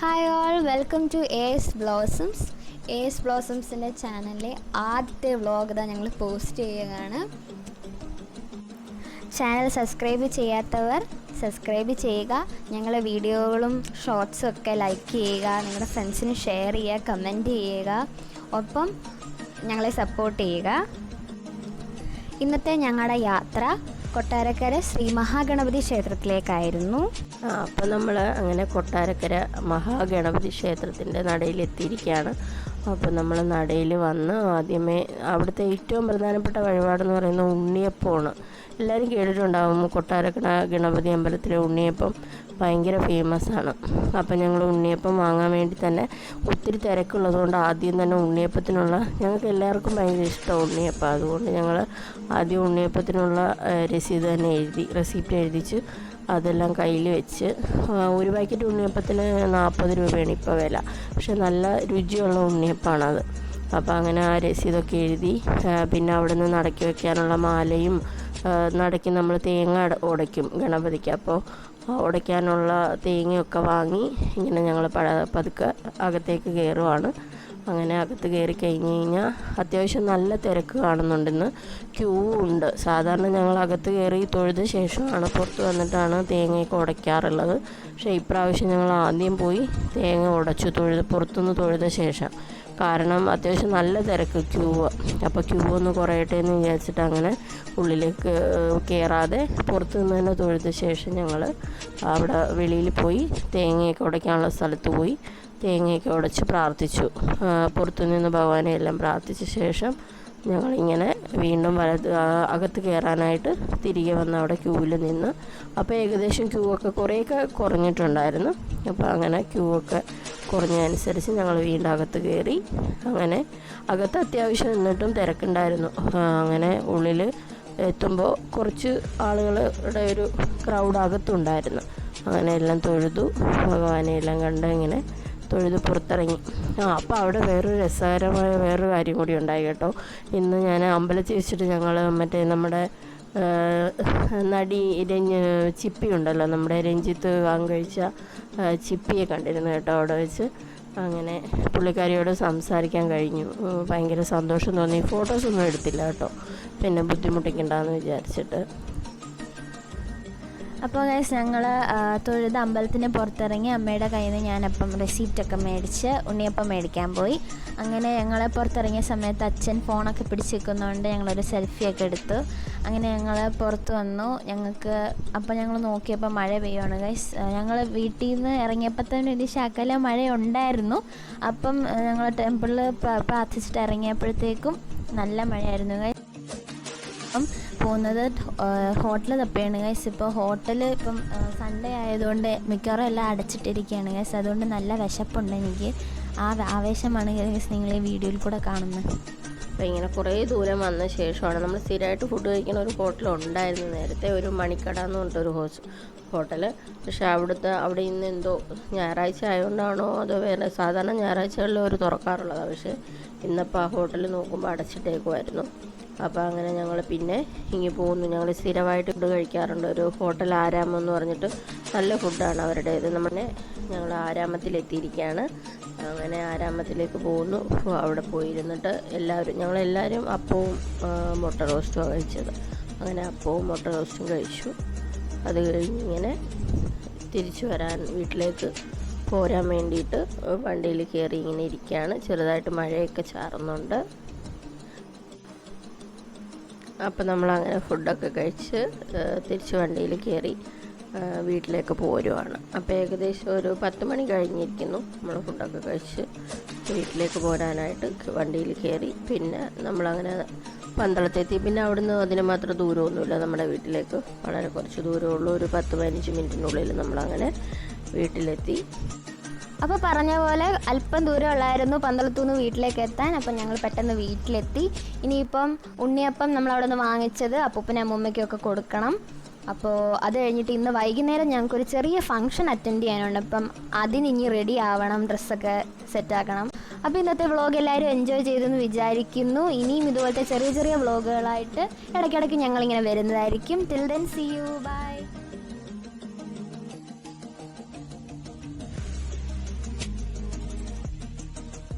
Hi all, welcome to S Blossoms. S ബ്ലോസംസിൻ്റെ ചാനലിലെ ആദ്യത്തെ വ്ളോഗ് ഇതാ ഞങ്ങൾ പോസ്റ്റ് ചെയ്യുകയാണ്. ചാനൽ സബ്സ്ക്രൈബ് ചെയ്യാത്തവർ സബ്സ്ക്രൈബ് ചെയ്യുക. ഞങ്ങളുടെ വീഡിയോകളും ഷോർട്സും ഒക്കെ ലൈക്ക് ചെയ്യുക, നിങ്ങളുടെ ഫ്രണ്ട്സിന് ഷെയർ ചെയ്യുക, കമൻറ്റ് ചെയ്യുക, ഒപ്പം ഞങ്ങളെ സപ്പോർട്ട് ചെയ്യുക. ഇന്നത്തെ ഞങ്ങളുടെ യാത്ര കൊട്ടാരക്കര ശ്രീ മഹാഗണപതി ക്ഷേത്രത്തിലേക്കായിരുന്നു. അപ്പോൾ നമ്മൾ അങ്ങനെ കൊട്ടാരക്കര മഹാഗണപതി ക്ഷേത്രത്തിൻ്റെ നടയിലെത്തിയിരിക്കുകയാണ്. അപ്പോൾ നമ്മൾ നടയിൽ വന്ന് ആദ്യമേ അവിടുത്തെ ഏറ്റവും പ്രധാനപ്പെട്ട വഴിപാടെന്ന് പറയുന്നത് ഉണ്ണിയപ്പമാണ്. എല്ലാവരും കേട്ടിട്ടുണ്ടാകും, കൊട്ടാരക്കര ഗണപതി അമ്പലത്തിലെ ഉണ്ണിയപ്പം ഭയങ്കര ഫേമസാണ്. അപ്പം ഞങ്ങൾ ഉണ്ണിയപ്പം വാങ്ങാൻ വേണ്ടി തന്നെ ഒത്തിരി തിരക്കുള്ളതുകൊണ്ട് ആദ്യം തന്നെ ഉണ്ണിയപ്പത്തിനുള്ള, ഞങ്ങൾക്ക് എല്ലാവർക്കും ഭയങ്കര ഇഷ്ടമാണ് ഉണ്ണിയപ്പം. അതുകൊണ്ട് ഞങ്ങൾ ആദ്യം ഉണ്ണിയപ്പത്തിനുള്ള റെസിപ്റ്റ് എഴുതിച്ച് അതെല്ലാം കയ്യിൽ വെച്ച്, ഒരു പാക്കറ്റ് ഉണ്ണിയപ്പത്തിന് 40 രൂപയാണ് ഇപ്പോൾ വില. പക്ഷെ നല്ല രുചിയുള്ള ഉണ്ണിയപ്പമാണത്. അപ്പോൾ അങ്ങനെ ആ രസീതൊക്കെ എഴുതി, പിന്നെ അവിടെ നിന്ന് നടക്കി വയ്ക്കാനുള്ള മാലയും, നടക്കി നമ്മൾ തേങ്ങ ഉടയ്ക്കും ഗണപതിക്ക്. അപ്പോൾ ഉടയ്ക്കാനുള്ള തേങ്ങയൊക്കെ വാങ്ങി ഇങ്ങനെ ഞങ്ങൾ പതുക്കെ അകത്തേക്ക് കയറുവാണ്. അങ്ങനെ അകത്ത് കയറി കഴിഞ്ഞ് കഴിഞ്ഞാൽ അത്യാവശ്യം നല്ല തിരക്ക് കാണുന്നുണ്ടെന്ന്, ക്യൂ ഉണ്ട്. സാധാരണ ഞങ്ങൾ അകത്ത് കയറി തൊഴുത ശേഷമാണ് പുറത്ത് വന്നിട്ടാണ് തേങ്ങയൊക്കെ ഉടയ്ക്കാറുള്ളത്. പക്ഷേ ഇപ്രാവശ്യം ഞങ്ങൾ ആദ്യം പോയി തേങ്ങ ഉടച്ചു പുറത്തുനിന്ന് തൊഴുത ശേഷം. കാരണം അത്യാവശ്യം നല്ല തിരക്ക്, ക്യൂ. അപ്പോൾ ക്യൂ ഒന്ന് കുറയട്ടെ എന്ന് വിചാരിച്ചിട്ട് അങ്ങനെ ഉള്ളിലേക്ക് കയറാതെ പുറത്തു നിന്ന് തന്നെ തൊഴുത ശേഷം ഞങ്ങൾ അവിടെ വെളിയിൽ പോയി തേങ്ങയൊക്കെ ഉടയ്ക്കാനുള്ള സ്ഥലത്ത് പോയി തേങ്ങയൊക്കെ ഉടച്ച് പ്രാർത്ഥിച്ചു. പുറത്തുനിന്ന് ഭഗവാനെ എല്ലാം പ്രാർത്ഥിച്ച ശേഷം ഞങ്ങളിങ്ങനെ വീണ്ടും അകത്ത് കയറാനായിട്ട് തിരികെ വന്ന് അവിടെ ക്യൂവിൽ നിന്ന്. അപ്പോൾ ഏകദേശം ക്യൂ ഒക്കെ കുറേയൊക്കെ കുറഞ്ഞിട്ടുണ്ടായിരുന്നു. അപ്പോൾ അങ്ങനെ ക്യൂ ഒക്കെ കുറഞ്ഞതനുസരിച്ച് ഞങ്ങൾ വീണ്ടും അകത്ത് കയറി. അങ്ങനെ അകത്ത് അത്യാവശ്യം നിന്നിട്ടും തിരക്കുണ്ടായിരുന്നു. അങ്ങനെ ഉള്ളിൽ എത്തുമ്പോൾ കുറച്ച് ആളുകളുടെ ഒരു ക്രൗഡ് അകത്തുണ്ടായിരുന്നു. അങ്ങനെ എല്ലാം തൊഴുതു, ഭഗവാനെ എല്ലാം കണ്ട് ഇങ്ങനെ തൊഴുത് പുറത്തിറങ്ങി. അപ്പോൾ അവിടെ വേറൊരു രസകരമായ വേറൊരു കാര്യം കൂടി ഉണ്ടായി കേട്ടോ. ഇന്ന് ഞാൻ അമ്പലത്തിൽ വെച്ചിട്ട് ഞങ്ങൾ മറ്റേ നമ്മുടെ നടി ചിപ്പി ഉണ്ടല്ലോ, നമ്മുടെ രഞ്ജിത്ത് വിവാഹം കഴിച്ച ചിപ്പിയെ കണ്ടിരുന്നു കേട്ടോ അവിടെ വെച്ച്. അങ്ങനെ പുള്ളിക്കാരിയോട് സംസാരിക്കാൻ കഴിഞ്ഞു. ഭയങ്കര സന്തോഷം തോന്നി. ഫോട്ടോസൊന്നും എടുത്തില്ല കേട്ടോ, പിന്നെ ബുദ്ധിമുട്ടിക്കണ്ടെന്ന് വിചാരിച്ചിട്ട്. അപ്പോൾ ഗൈസ്, ഞങ്ങൾ തൊഴുത് അമ്പലത്തിന് പുറത്തിറങ്ങി അമ്മയുടെ കയ്യിൽ നിന്ന് ഞാനപ്പം റെസിപ്റ്റൊക്കെ മേടിച്ച് ഉണ്ണിയപ്പം മേടിക്കാൻ പോയി. അങ്ങനെ ഞങ്ങൾ പുറത്തിറങ്ങിയ സമയത്ത് അച്ഛൻ ഫോണൊക്കെ പിടിച്ച് നിൽക്കുന്നതുകൊണ്ട് ഞങ്ങളൊരു സെൽഫിയൊക്കെ എടുത്തു. അങ്ങനെ ഞങ്ങൾ പുറത്ത് വന്നു. അപ്പോൾ ഞങ്ങൾ നോക്കിയപ്പോൾ മഴ പെയ്യുവാണ് ഗൈസ്. ഞങ്ങൾ വീട്ടിൽ നിന്ന് ഇറങ്ങിയപ്പോൾ തന്നെ ഒരു ശകല മഴ ഉണ്ടായിരുന്നു. അപ്പം ഞങ്ങൾ ടെമ്പിളിൽ പ്രാർത്ഥിച്ചിട്ട് ഇറങ്ങിയപ്പോഴത്തേക്കും നല്ല മഴയായിരുന്നു ഗൈസ്. അപ്പം പോകുന്നത് ഹോട്ടൽ തപ്പിയാണ് ഗൈസ്. ഇപ്പോൾ ഹോട്ടൽ ഇപ്പം സൺഡേ ആയതുകൊണ്ട് മിക്കവാറും എല്ലാം അടച്ചിട്ടിരിക്കുകയാണ് ഗൈസ്. അതുകൊണ്ട് നല്ല വിശപ്പുണ്ട് എനിക്ക്. ആ ആവേശമാണ് ഗൈസ് നിങ്ങൾ ഈ വീഡിയോയിൽ കൂടെ കാണുന്നത്. അപ്പോൾ ഇങ്ങനെ കുറേ ദൂരം വന്ന ശേഷമാണ് നമ്മൾ സ്ഥിരമായിട്ട് ഫുഡ് കഴിക്കുന്ന ഒരു ഹോട്ടൽ ഉണ്ടായിരുന്നു നേരത്തെ, ഒരു മണിക്കട എന്ന് പറഞ്ഞിട്ടൊരു ഹോട്ടൽ. പക്ഷേ അവിടെ ഇന്ന് എന്തോ ഞായറാഴ്ച ആയതുകൊണ്ടാണോ അതോ വേറെ, സാധാരണ ഞായറാഴ്ചകളിൽ ഒരു തുറക്കാറുള്ളതാണ്. പക്ഷേ ഇന്നിപ്പോൾ ആ ഹോട്ടൽ നോക്കുമ്പോൾ അടച്ചിട്ടേക്കുമായിരുന്നു. അപ്പോൾ അങ്ങനെ ഞങ്ങൾ പിന്നെ ഇങ്ങനെ പോകുന്നു. ഞങ്ങൾ സ്ഥിരമായിട്ട് ഫുഡ് കഴിക്കാറുണ്ട് ഒരു ഹോട്ടൽ, ആരാമം എന്ന് പറഞ്ഞിട്ട്. നല്ല ഫുഡാണ് അവരുടേത്. ഞങ്ങൾ ആരാമത്തിലെത്തിയിരിക്കുകയാണ്. അങ്ങനെ ആരാമത്തിലേക്ക് പോകുന്നു. അവിടെ പോയിരുന്നിട്ട് ഞങ്ങളെല്ലാവരും അപ്പവും മുട്ട റോസ്റ്റുമാണ് കഴിച്ചത്. അങ്ങനെ അപ്പവും മുട്ട റോസ്റ്റും കഴിച്ചു. അത് കഴിഞ്ഞ് ഇങ്ങനെ തിരിച്ചു വീട്ടിലേക്ക് പോരാൻ വേണ്ടിയിട്ട് വണ്ടിയിൽ കയറി ഇങ്ങനെ ഇരിക്കുകയാണ്. ചെറുതായിട്ട് മഴയൊക്കെ ചാറുന്നുണ്ട്. അപ്പോൾ നമ്മളങ്ങനെ ഫുഡൊക്കെ കഴിച്ച് തിരിച്ച് വണ്ടിയിൽ കയറി വീട്ടിലേക്ക് പോരുവാണ്. അപ്പോൾ ഏകദേശം ഒരു 10 മണി കഴിഞ്ഞിരിക്കുന്നു. നമ്മൾ ഫുഡൊക്കെ കഴിച്ച് വീട്ടിലേക്ക് പോരാനായിട്ട് വണ്ടിയിൽ കയറി. പിന്നെ നമ്മളങ്ങനെ പന്തളത്തെത്തി. പിന്നെ അവിടുന്ന് അതിന് മാത്രം ദൂരമൊന്നുമില്ല നമ്മുടെ വീട്ടിലേക്ക്, വളരെ കുറച്ച് ദൂരമുള്ളൂ. ഒരു 10-15 മിനിറ്റിനുള്ളിൽ നമ്മളങ്ങനെ വീട്ടിലെത്തി. അപ്പോൾ പറഞ്ഞ പോലെ അല്പം ദൂരമുള്ളായിരുന്നു പന്തളത്തുനിന്ന് വീട്ടിലേക്ക് എത്താൻ. അപ്പം ഞങ്ങൾ പെട്ടെന്ന് വീട്ടിലെത്തി. ഇനിയിപ്പം ഉണ്ണിയപ്പം നമ്മളവിടെ നിന്ന് വാങ്ങിച്ചത് അപ്പൂപ്പനും അമ്മൂമ്മയ്ക്കൊക്കെ കൊടുക്കണം. അപ്പോൾ അത് കഴിഞ്ഞിട്ട് ഇന്ന് വൈകുന്നേരം ഞങ്ങൾക്കൊരു ചെറിയ ഫംഗ്ഷൻ അറ്റൻഡ് ചെയ്യാനുണ്ട്. അപ്പം അതിനിനി റെഡി ആവണം, ഡ്രസ്സൊക്കെ സെറ്റാക്കണം. അപ്പോൾ ഇന്നത്തെ വ്ളോഗ് എല്ലാവരും എൻജോയ് ചെയ്തെന്ന് വിചാരിക്കുന്നു. ഇനിയും ഇതുപോലത്തെ ചെറിയ ചെറിയ വ്ളോഗുകളായിട്ട് ഇടയ്ക്കിടയ്ക്ക് ഞങ്ങളിങ്ങനെ വരുന്നതായിരിക്കും. Till then see you, by.